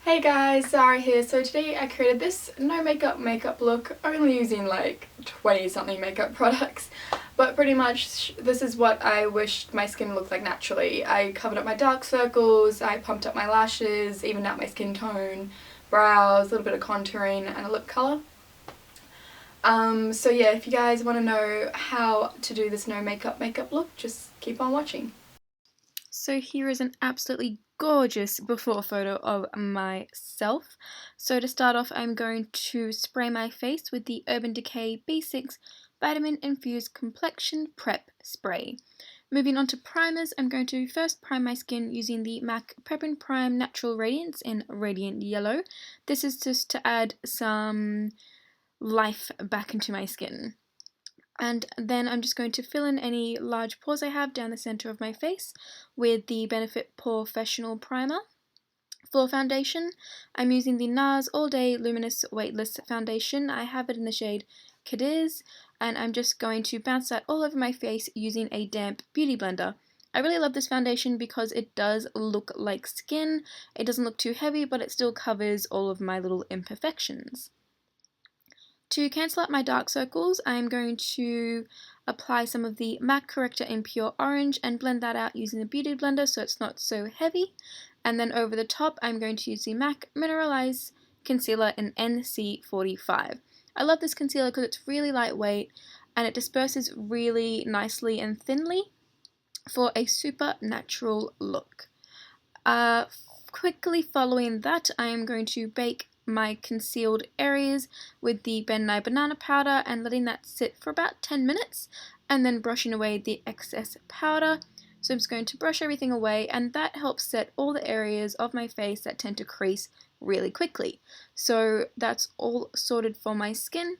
Hey guys, Zara here. So today I created this no makeup look, only using like 20 something makeup products, but pretty much this is what I wished my skin looked like naturally. I covered up my dark circles, I pumped up my lashes, evened out my skin tone, brows, a little bit of contouring and a lip colour. So yeah, if you guys want to know how to do this no makeup look, just keep on watching. So here is an absolutely gorgeous before photo of myself. So to start off, I'm going to spray my face with the Urban Decay B6 Vitamin Infused Complexion Prep Spray. Moving on to primers, I'm going to first prime my skin using the MAC Prep+Prime Natural Radiance in Radiant Yellow. This is just to add some life back into my skin. And then I'm just going to fill in any large pores I have down the center of my face with the Benefit POREfessional primer. For foundation, I'm using the NARS All Day Luminous Weightless foundation. I have it in the shade Cadiz, and I'm just going to bounce that all over my face using a damp beauty blender. I really love this foundation because it does look like skin. It doesn't look too heavy, but it still covers all of my little imperfections. To cancel out my dark circles, I'm going to apply some of the MAC Corrector in Pure Orange and blend that out using the Beauty Blender so it's not so heavy. And then over the top, I'm going to use the MAC Mineralize Concealer in NC45. I love this concealer because it's really lightweight and it disperses really nicely and thinly for a super natural look. Quickly following that, I am going to bake my concealed areas with the Nye Banana Powder and letting that sit for about 10 minutes and then brushing away the excess powder. So I'm just going to brush everything away, and that helps set all the areas of my face that tend to crease really quickly. So that's all sorted for my skin.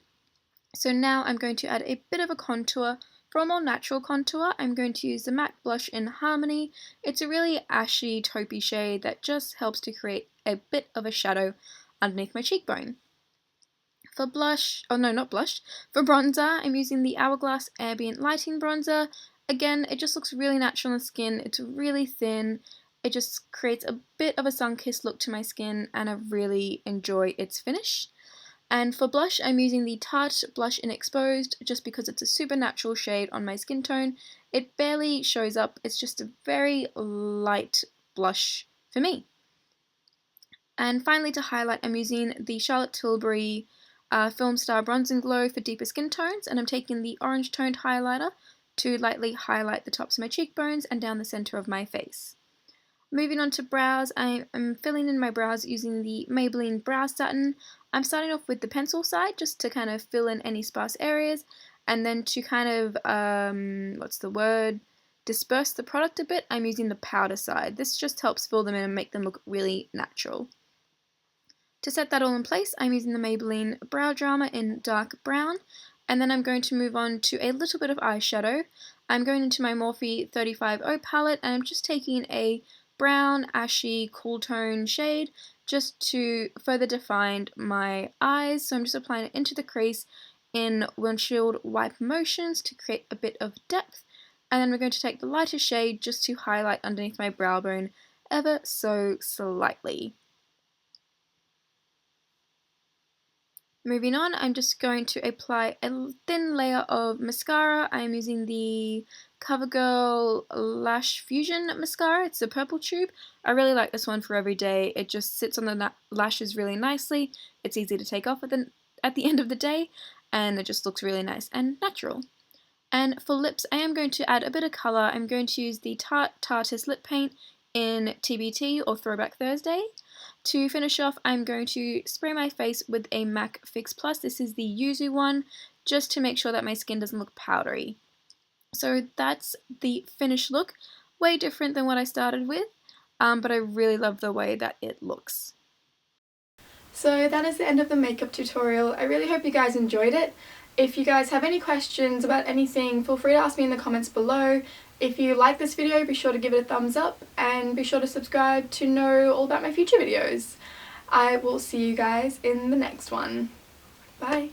So now I'm going to add a bit of a contour. For a more natural contour, I'm going to use the MAC blush in Harmony. It's a really ashy, taupey shade that just helps to create a bit of a shadow underneath my cheekbone. For blush, oh no, not blush, for bronzer, I'm using the Hourglass Ambient Lighting Bronzer. Again, it just looks really natural on the skin. It's really thin. It just creates a bit of a sun-kissed look to my skin, and I really enjoy its finish. And for blush, I'm using the Tarte blush in Exposed just because it's a super natural shade on my skin tone. It barely shows up. It's just a very light blush for me. And finally, to highlight, I'm using the Charlotte Tilbury Film Star Bronze and Glow for deeper skin tones, and I'm taking the orange toned highlighter to lightly highlight the tops of my cheekbones and down the center of my face. Moving on to brows, I am filling in my brows using the Maybelline Brow Satin. I'm starting off with the pencil side just to kind of fill in any sparse areas, and then to kind of, disperse the product a bit, I'm using the powder side. This just helps fill them in and make them look really natural. To set that all in place, I'm using the Maybelline Brow Drama in dark brown, and then I'm going to move on to a little bit of eyeshadow. I'm going into my Morphe 35O palette, and I'm just taking a brown, ashy, cool tone shade just to further define my eyes. So I'm just applying it into the crease in windshield wipe motions to create a bit of depth. And then we're going to take the lighter shade just to highlight underneath my brow bone ever so slightly. Moving on, I'm just going to apply a thin layer of mascara. I'm using the Covergirl Lash Fusion Mascara. It's a purple tube. I really like this one for every day. It just sits on the lashes really nicely. It's easy to take off at the end of the day, and it just looks really nice and natural. And for lips, I am going to add a bit of colour. I'm going to use the Tarte Tarteist lip paint in TBT or Throwback Thursday. To finish off, I'm going to spray my face with a MAC Fix Plus. This is the Yuzu one, just to make sure that my skin doesn't look powdery. So that's the finished look. Way different than what I started with, but I really love the way that it looks. So that is the end of the makeup tutorial. I really hope you guys enjoyed it. If you guys have any questions about anything, feel free to ask me in the comments below. If you like this video, be sure to give it a thumbs up and be sure to subscribe to know all about my future videos. I will see you guys in the next one. Bye!